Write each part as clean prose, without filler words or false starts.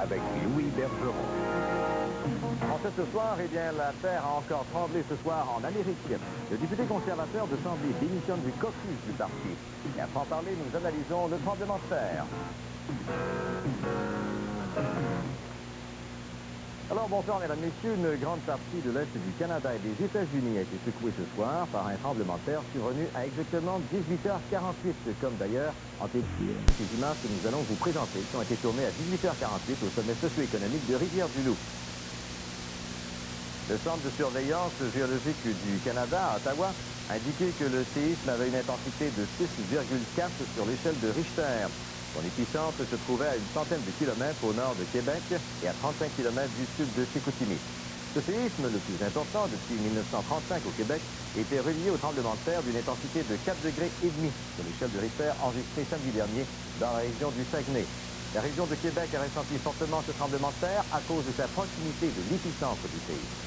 avec Louis Bergeron. En fait, ce soir, eh bien, la terre a encore tremblé ce soir en Amérique. Le député conservateur de Chambly démissionne du caucus du parti. Et à franc-parler, nous analysons le tremblement de terre. Alors, bonsoir, mesdames, messieurs. Une grande partie de l'Est du Canada et des États-Unis a été secouée ce soir par un tremblement de terre survenu à exactement 18h48, comme d'ailleurs en témoignent ces images que nous allons vous présenter, qui ont été tournées à 18h48 au sommet socio-économique de Rivière-du-Loup. Le Centre de surveillance géologique du Canada, à Ottawa, indiquait que le séisme avait une intensité de 6,4 sur l'échelle de Richter. Son épicentre se trouvait à une centaine de kilomètres au nord de Québec et à 35 kilomètres du sud de Chicoutimi. Ce séisme, le plus important depuis 1935 au Québec, était relié au tremblement de terre d'une intensité de 4,5 degrés sur l'échelle de Richter enregistré samedi dernier dans la région du Saguenay. La région de Québec a ressenti fortement ce tremblement de terre à cause de sa proximité de l'épicentre du séisme.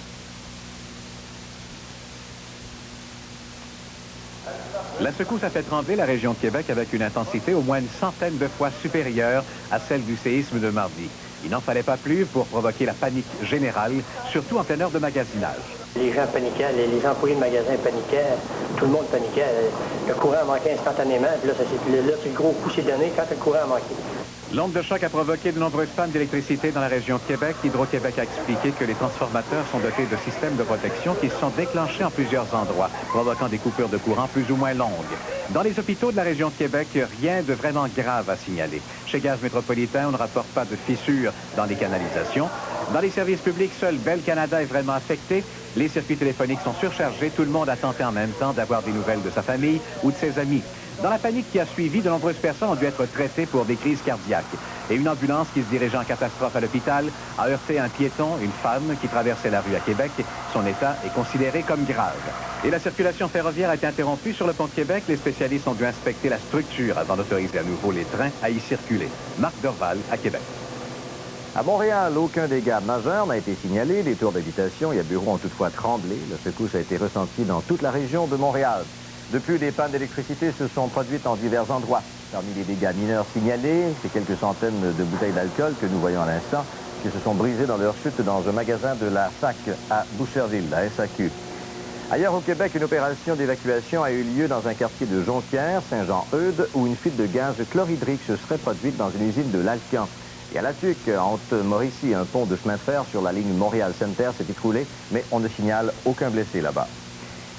La secousse a fait trembler la région de Québec avec une intensité au moins une centaine de fois supérieure à celle du séisme de mardi. Il n'en fallait pas plus pour provoquer la panique générale, surtout en pleine heure de magasinage. Les gens paniquaient, les employés de magasins paniquaient, tout le monde paniquait. Le courant manquait instantanément, puis là, c'est le gros coup s'est donné quand le courant a manqué. L'onde de choc a provoqué de nombreuses pannes d'électricité dans la région de Québec. Hydro-Québec a expliqué que les transformateurs sont dotés de systèmes de protection qui se sont déclenchés en plusieurs endroits, provoquant des coupures de courant plus ou moins longues. Dans les hôpitaux de la région de Québec, rien de vraiment grave à signaler. Chez Gaz Métropolitain, on ne rapporte pas de fissures dans les canalisations. Dans les services publics, seul Bell Canada est vraiment affecté. Les circuits téléphoniques sont surchargés. Tout le monde a tenté en même temps d'avoir des nouvelles de sa famille ou de ses amis. Dans la panique qui a suivi, de nombreuses personnes ont dû être traitées pour des crises cardiaques. Et une ambulance qui se dirigeait en catastrophe à l'hôpital a heurté un piéton, une femme qui traversait la rue à Québec. Son état est considéré comme grave. Et la circulation ferroviaire a été interrompue sur le pont de Québec. Les spécialistes ont dû inspecter la structure avant d'autoriser à nouveau les trains à y circuler. Marc Dorval à Québec. À Montréal, aucun dégât majeur n'a été signalé. Les tours d'habitation et les bureaux ont toutefois tremblé. La secousse a été ressentie dans toute la région de Montréal. Depuis, les pannes d'électricité se sont produites en divers endroits. Parmi les dégâts mineurs signalés, c'est quelques centaines de bouteilles d'alcool que nous voyons à l'instant, qui se sont brisées dans leur chute dans un magasin de la SAC à Boucherville, la SAQ. Ailleurs au Québec, une opération d'évacuation a eu lieu dans un quartier de Jonquière, Saint-Jean-Eudes, où une fuite de gaz chlorhydrique se serait produite dans une usine de l'Alcan. Et à La Tuque, entre Mauricie, un pont de chemin de fer sur la ligne Montréal-Sainte-Terre s'est écroulé, mais on ne signale aucun blessé là-bas.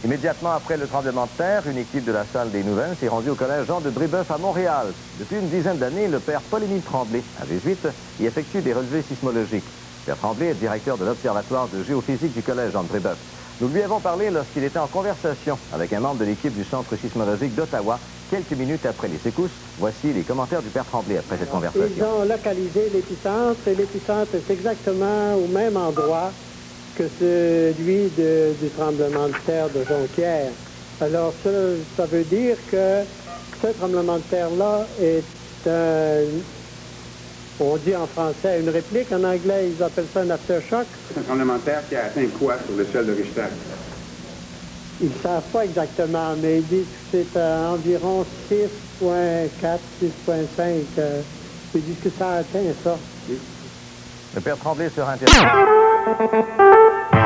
Immédiatement après le tremblement de terre, une équipe de la salle des nouvelles s'est rendue au collège Jean de Brébeuf à Montréal. Depuis une dizaine d'années, le père Paul-Émile Tremblay, un jésuite, y effectue des relevés sismologiques. Le père Tremblay est directeur de l'Observatoire de géophysique du collège Jean de Brébeuf. Nous lui avons parlé lorsqu'il était en conversation avec un membre de l'équipe du Centre sismologique d'Ottawa, quelques minutes après les secousses. Voici les commentaires du père Tremblay après cette conversation. Ils ont localisé l'épicentre et l'épicentre est exactement au même endroit que celui du tremblement de terre de Jonquière. Alors, ça veut dire que ce tremblement de terre-là est on dit en français une réplique, en anglais, ils appellent ça un aftershock. C'est un tremblement de terre qui a atteint quoi sur l'échelle de Richter? Ils ne savent pas exactement, mais ils disent que c'est environ 6,4, 6,5. Ils disent que ça atteint ça. Le père Tremblay sera intéressé.